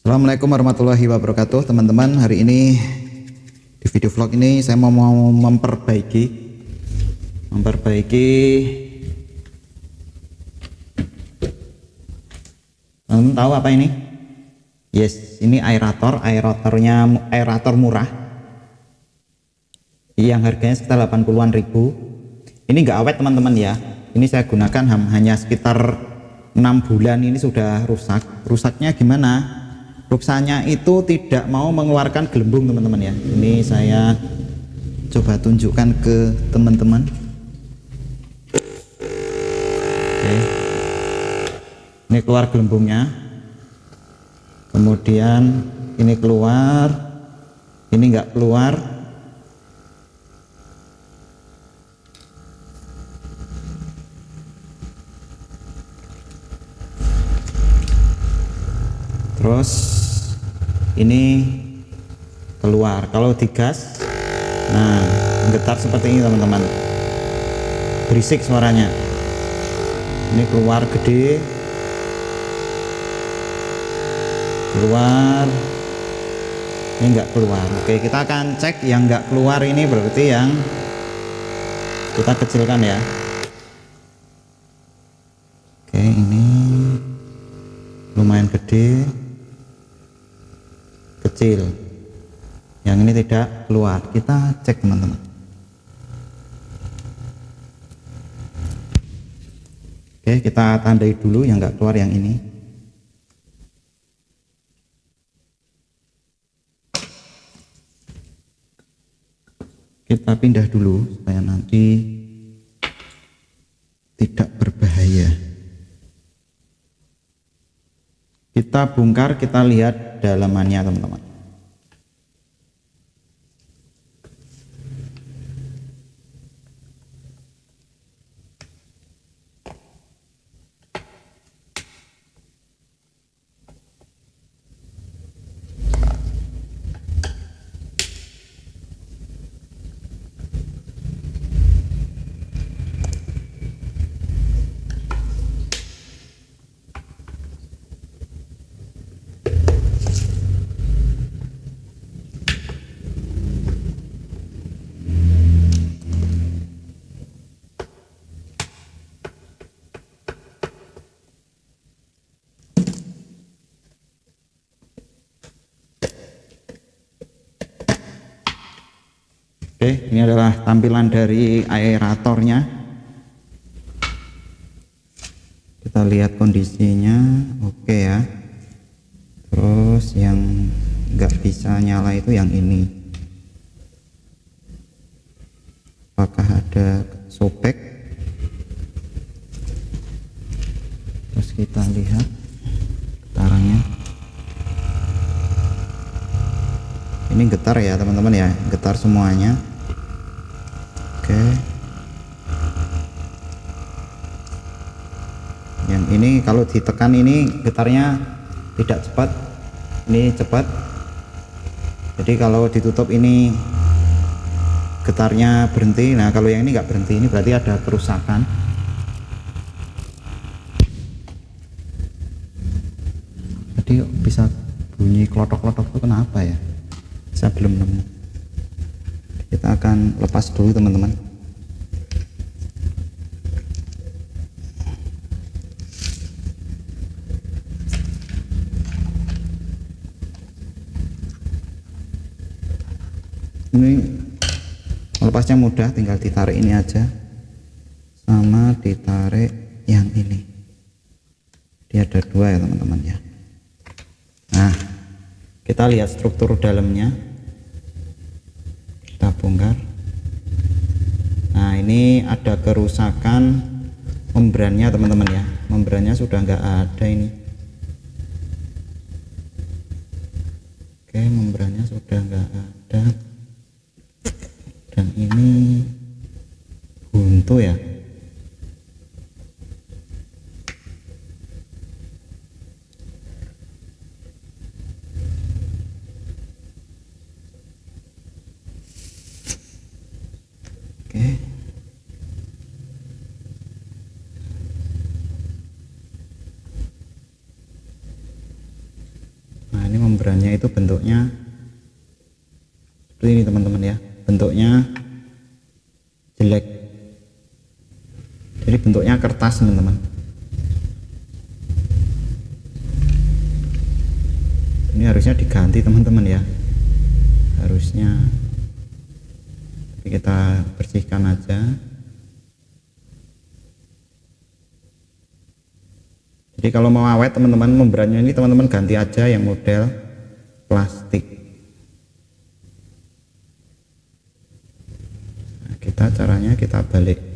Assalamualaikum warahmatullahi wabarakatuh, teman-teman. Hari ini di video vlog ini saya mau memperbaiki teman-teman tahu apa ini? Yes, ini aerator murah yang harganya sekitar 80-an ribu. Ini enggak awet teman-teman ya. Ini saya gunakan hanya sekitar 6 bulan ini sudah rusak. Rusaknya gimana? Ruksanya itu tidak mau mengeluarkan gelembung teman-teman ya. Ini saya coba tunjukkan ke teman-teman. Oke. Ini keluar gelembungnya, kemudian ini keluar, ini enggak keluar. Terus ini keluar. Kalau digas, nah getar seperti ini teman-teman, berisik suaranya. Ini keluar gede, keluar, ini enggak keluar. Oke, kita akan cek yang enggak keluar ini, berarti yang kita kecilkan ya. Oke, ini lumayan gede, kecil, yang ini tidak keluar. Kita cek teman-teman. Oke, kita tandai dulu yang enggak keluar, yang ini. Kita pindah dulu supaya nanti tidak berbahaya. Kita bongkar, kita lihat dalamannya teman-teman. Oke, ini adalah tampilan dari aeratornya. Kita lihat kondisinya, oke ya. Terus yang nggak bisa nyala itu yang ini. Apakah ada sobek? Terus kita lihat getarannya. Ini getar ya teman-teman ya, getar semuanya. Oke, yang ini kalau ditekan ini getarnya tidak cepat, ini cepat. Jadi kalau ditutup ini getarnya berhenti. Nah kalau yang ini nggak berhenti, ini berarti ada kerusakan. Jadi bisa bunyi klotok-klotok itu kenapa ya? Saya belum nemu. Kita akan lepas dulu teman-teman. Ini melepasnya mudah, tinggal ditarik ini aja sama ditarik yang ini. Dia ada dua ya teman-teman ya. Nah, kita lihat struktur dalamnya, kita bongkar. Nah ini ada kerusakan membrannya teman-teman ya, membrannya sudah nggak ada ini. Oke, membrannya sudah nggak ada, dan ini buntu ya. Oke, ini membrannya itu bentuknya seperti ini teman-teman ya, bentuknya jelek, jadi bentuknya kertas teman-teman. Ini harusnya diganti teman-teman ya, harusnya. Tapi kita bersihkan aja. Jadi kalau mau awet teman-teman, membrannya ini teman-teman ganti aja yang model plastik. Nah, caranya kita balik.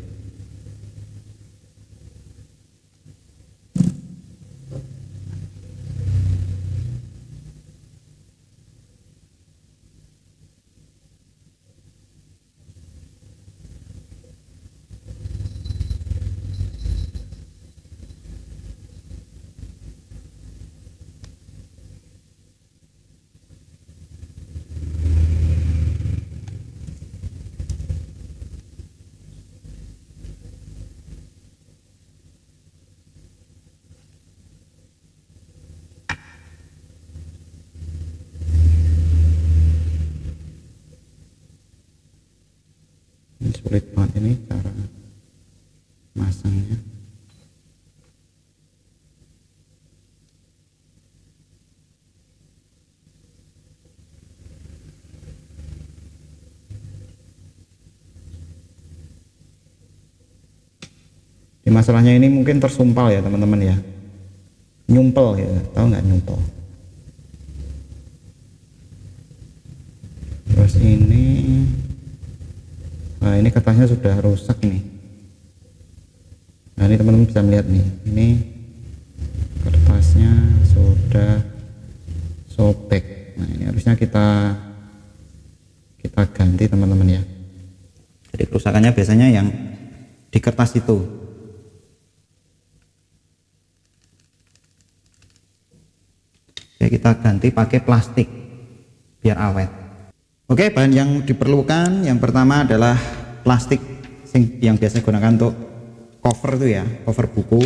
Ini sulit banget ini cara masangnya. Di masalahnya ini mungkin tersumpal ya teman-teman ya, nyumpel ya, tahu nggak nyumpel? Terus ini, nah ini kertasnya sudah rusak nih. Nah ini teman-teman bisa melihat nih, ini kertasnya sudah sobek. Nah ini harusnya kita ganti teman-teman ya. Jadi kerusakannya biasanya yang di kertas itu. Oke, kita ganti pakai plastik biar awet. Oke, bahan yang diperlukan yang pertama adalah plastik yang biasa digunakan untuk cover itu ya, cover buku.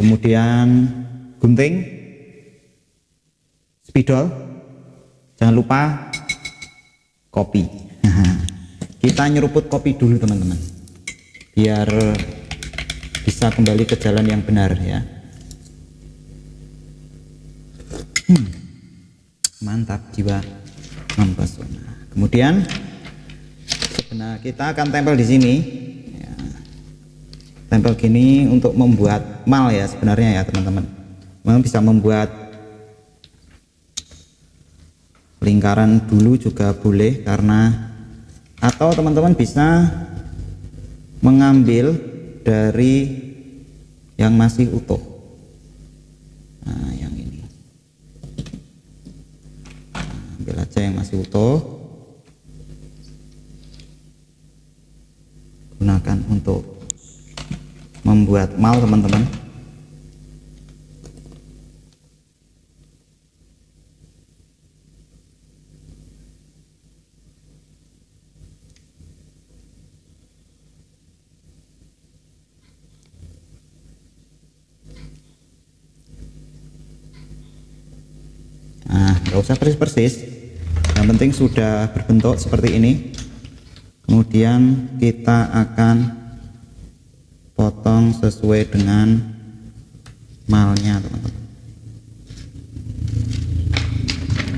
Kemudian gunting, spidol, jangan lupa kopi. Kita nyeruput kopi dulu teman-teman, biar bisa kembali ke jalan yang benar ya. Mantap, jiwa mempesona. Kemudian sebenarnya kita akan tempel di sini ya. Tempel gini untuk membuat mal ya sebenarnya ya teman-teman. Memang bisa membuat lingkaran dulu juga boleh, karena atau teman-teman bisa mengambil dari yang masih utuh. Nah yang ini ambil aja yang masih utuh, gunakan untuk membuat mal teman-teman. Nah nggak usah persis-persis, yang penting sudah berbentuk seperti ini. Kemudian kita akan potong sesuai dengan malnya teman-teman.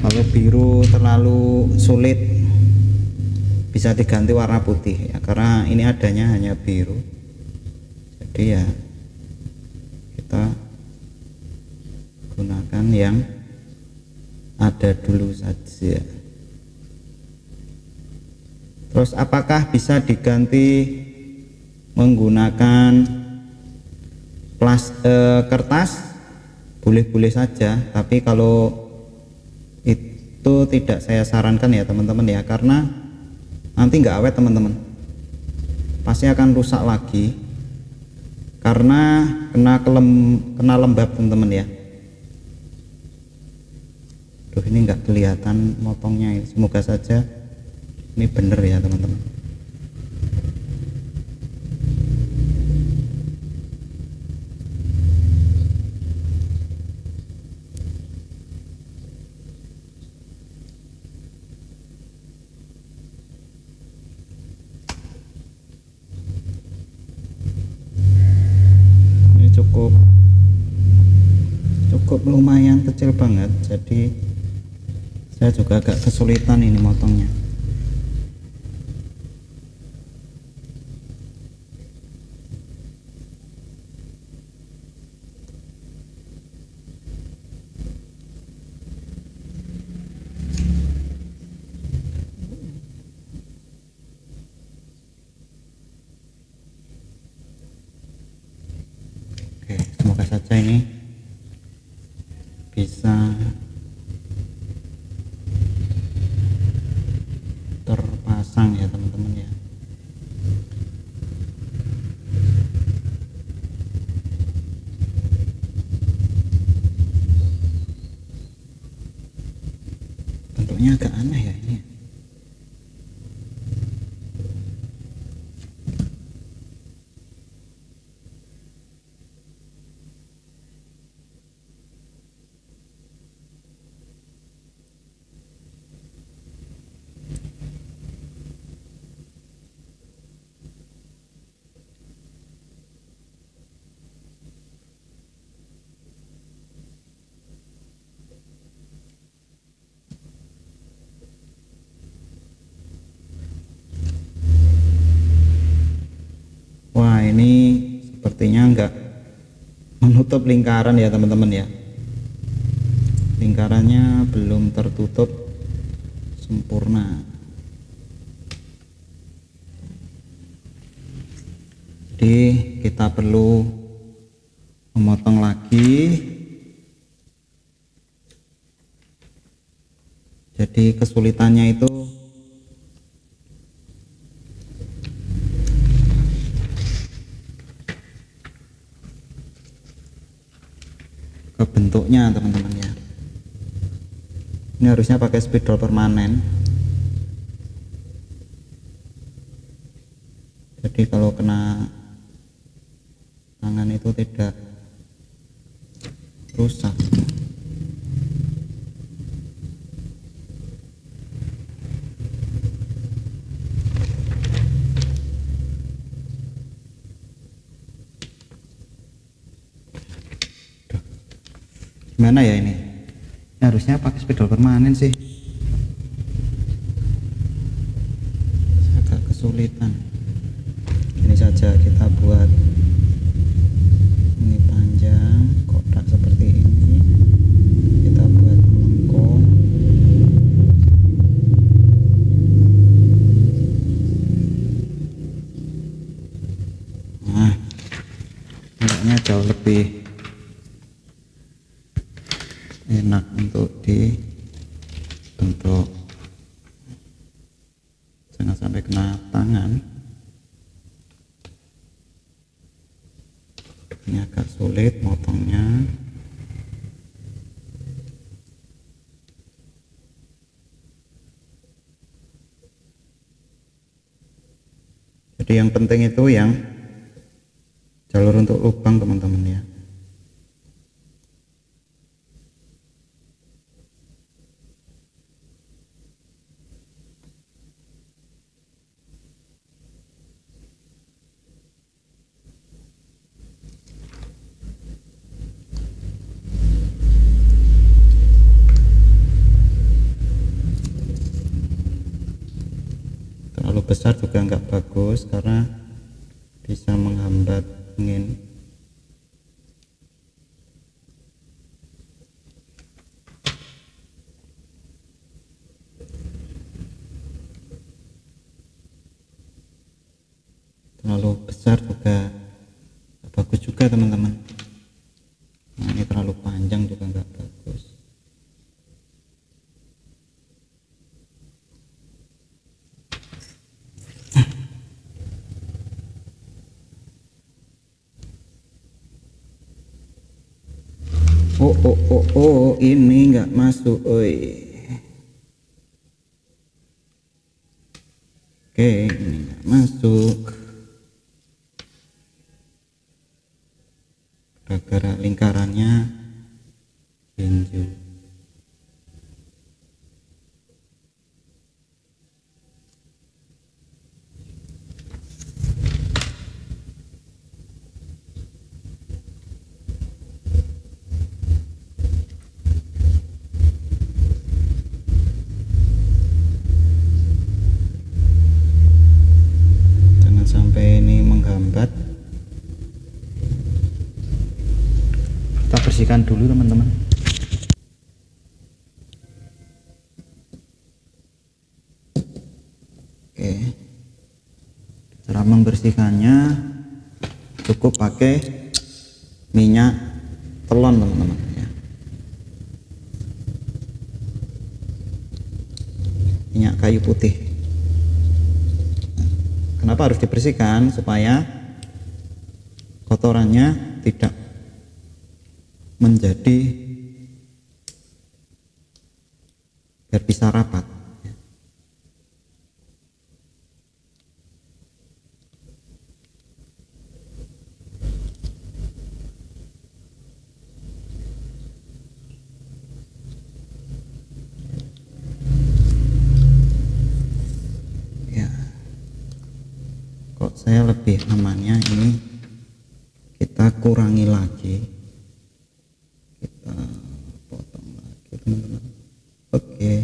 Kalau biru terlalu sulit bisa diganti warna putih ya, karena ini adanya hanya biru, jadi ya kita gunakan yang ada dulu saja. Terus apakah bisa diganti menggunakan kertas? Boleh-boleh saja, tapi kalau itu tidak saya sarankan ya teman-teman ya, karena nanti nggak awet teman-teman, pasti akan rusak lagi karena kena lembab teman-teman ya. Duh, ini nggak kelihatan motongnya, semoga saja ini bener ya teman-teman. cukup lumayan kecil banget, jadi saya juga agak kesulitan ini motongnya. Oke, semoga saja ini bisa terpasang ya teman-teman ya. Bentuknya agak aneh ya ini. Wah, ini sepertinya enggak menutup lingkaran ya teman-teman ya. Lingkarannya belum tertutup sempurna. Jadi kita perlu memotong lagi. Jadi kesulitannya itu ke bentuknya teman-teman ya. Ini harusnya pakai spidol permanen. Jadi kalau kena tangan itu tidak rusak. Gimana ya ini? Harusnya pakai spidol permanen sih. Agak kesulitan. Ini saja kita buat ini panjang, kotak seperti ini. Kita buat melengkung. Nah, kayaknya jauh lebih enak untuk dibentuk, jangan sampai kena tangan. Ini agak sulit motongnya. Jadi yang penting itu yang jalur untuk lubang teman-teman ya. Terlalu besar juga nggak bagus karena bisa menghambat angin. Terlalu besar juga nggak bagus juga teman-teman. Nah, ini terlalu panjang juga nggak bagus. Oh, ini nggak masuk, oi. Oke, ini nggak masuk. Gara-gara lingkarannya tinju. bersihkan dulu teman-teman. Oke, cara membersihkannya cukup pakai minyak telon teman-teman ya. Minyak kayu putih. Kenapa harus dibersihkan? Supaya kotorannya tidak menjadi, biar bisa rapat. Kok saya lebih amannya ini kita kurangi lagi, kita potong lagi teman-teman. Oke,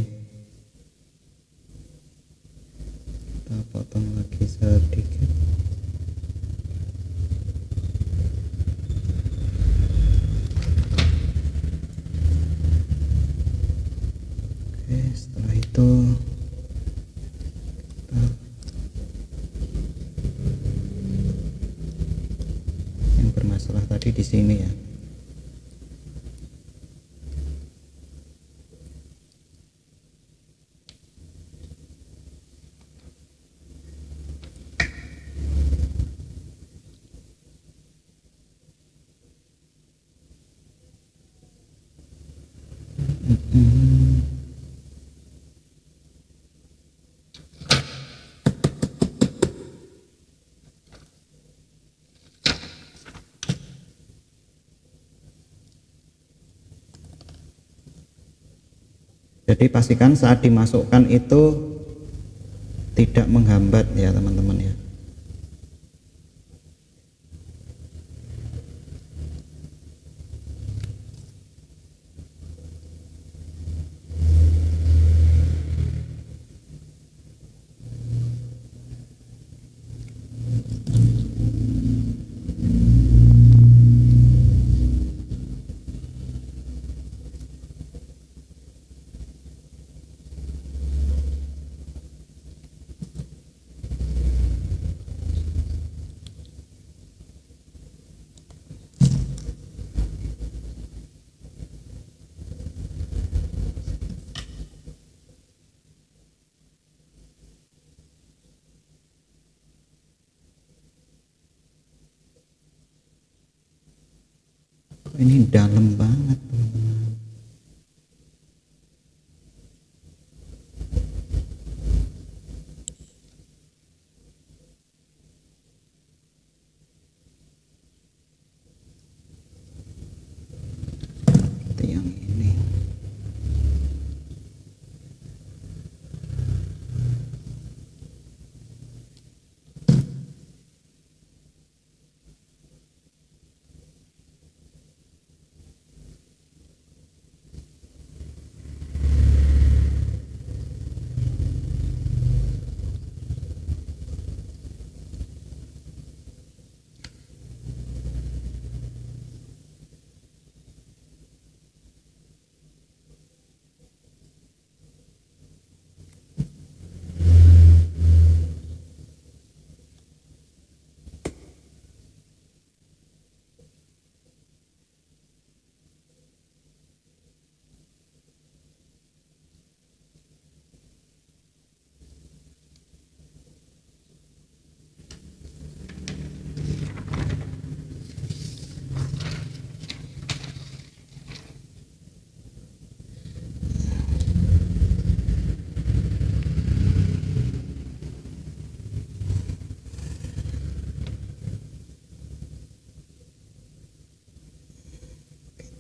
kita potong lagi sedikit. Oke, setelah itu bermasalah tadi di sini ya. Jadi pastikan saat dimasukkan itu tidak menghambat ya teman-teman ya. Ini dalam banget teman-teman. Seperti yang ini.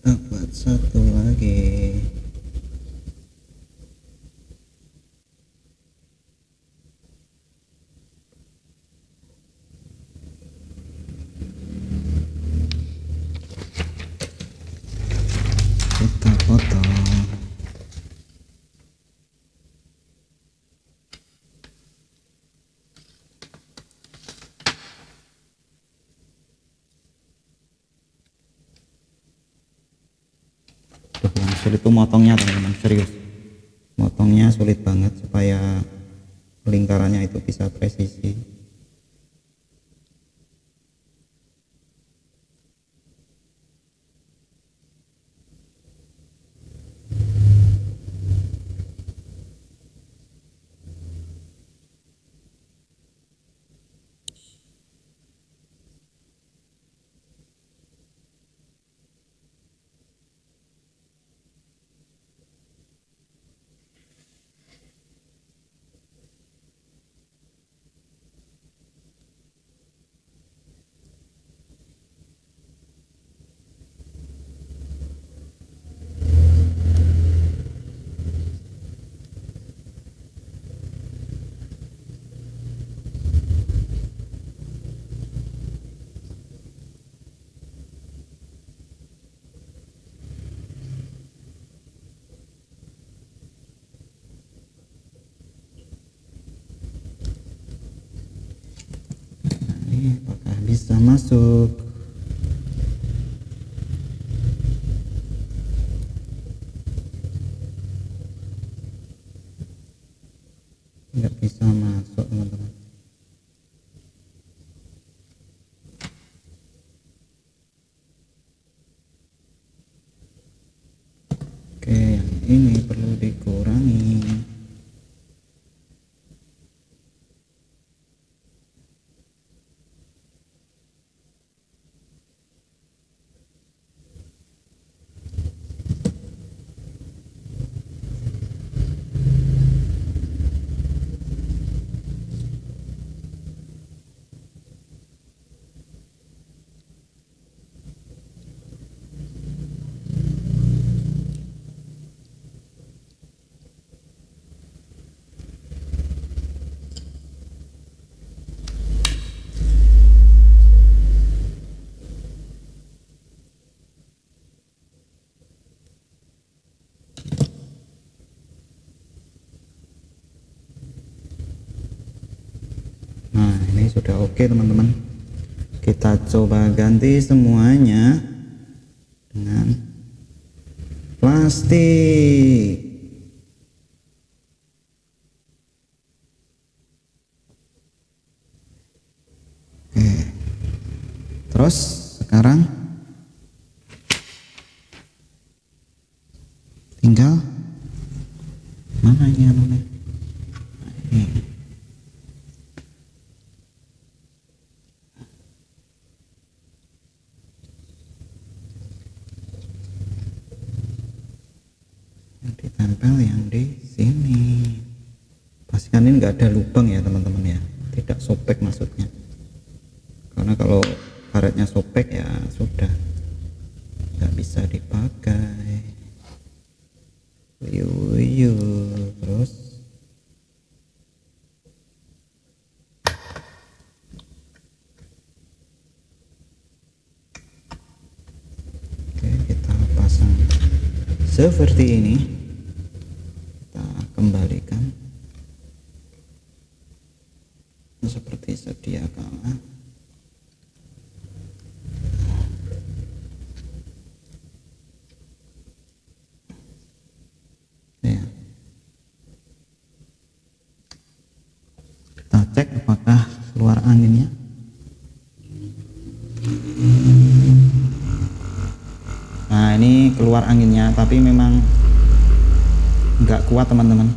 Kita buat satu lagi. Kita potong. sulit tuh motongnya teman-teman, serius motongnya sulit banget supaya lingkarannya itu bisa presisi. Apakah bisa masuk? Nggak bisa masuk teman-teman. Oke, yang ini perlu dikurangi. Nah, ini sudah oke teman-teman. Kita coba ganti semuanya dengan plastik. Oke. Terus sekarang tinggal mana ini anunya? Ini. Ditempel yang di sini. Pastikan ini enggak ada lubang ya teman-teman ya, tidak sobek maksudnya, karena kalau karetnya sobek ya sudah nggak bisa dipakai. Terus oke, kita pasang seperti ini. Kita kembalikan seperti sedia kala. Ya. Kita cek apakah keluar anginnya. Nah, ini keluar anginnya, tapi memang nggak kuat teman-teman.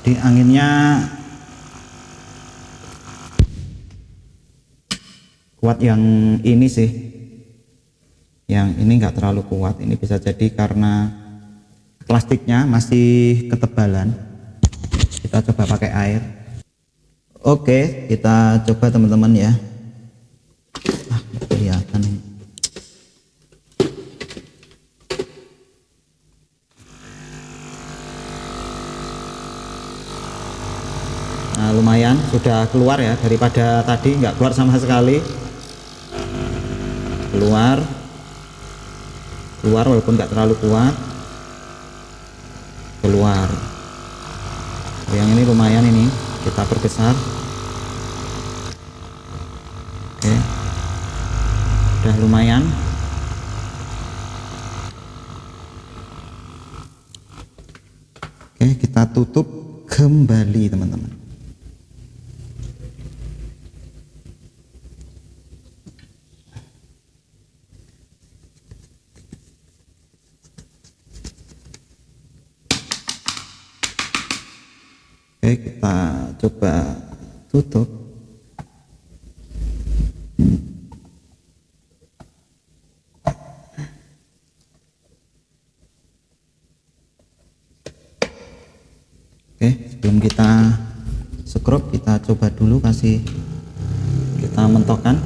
Jadi anginnya kuat yang ini sih, yang ini nggak terlalu kuat. Ini bisa jadi karena plastiknya masih ketebalan. Kita coba pakai air. Oke, kita coba teman-teman ya. Kelihatan ini. Nah, lumayan sudah keluar ya, daripada tadi nggak keluar sama sekali. Keluar walaupun nggak terlalu kuat, keluar. Yang ini lumayan, ini kita perbesar. Oke, udah lumayan. Oke, kita tutup kembali teman-teman. Oke, kita coba tutup. Oke, sebelum kita skrup, kita coba dulu kita mentokkan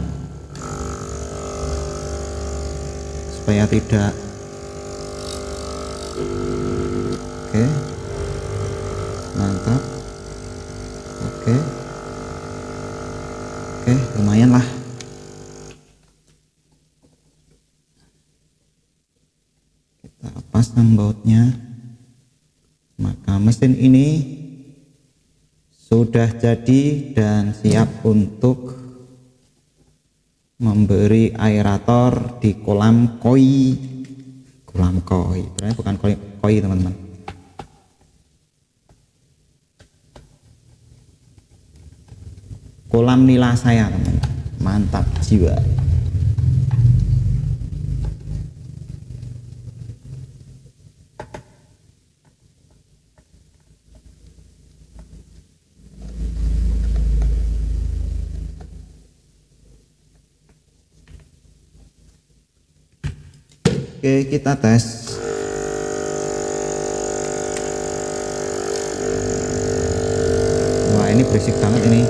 supaya tidak. Oke, mantap. Oke, lumayan lah. Kita pasang bautnya. Maka mesin ini sudah jadi dan siap untuk memberi aerator di kolam koi. Sebenarnya bukan koi teman-teman. Kolam nila saya teman-teman. Mantap jiwa. Oke, kita tes. Wah, ini berisik banget ini.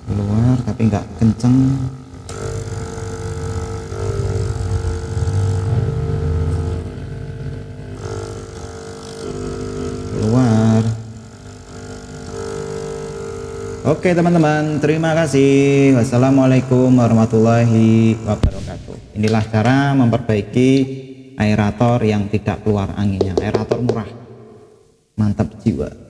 Keluar tapi nggak kenceng. Keluar. Oke teman-teman, terima kasih. Wassalamualaikum warahmatullahi wabarakatuh. Inilah cara memperbaiki aerator yang tidak keluar anginnya. Aerator murah, mantap jiwa.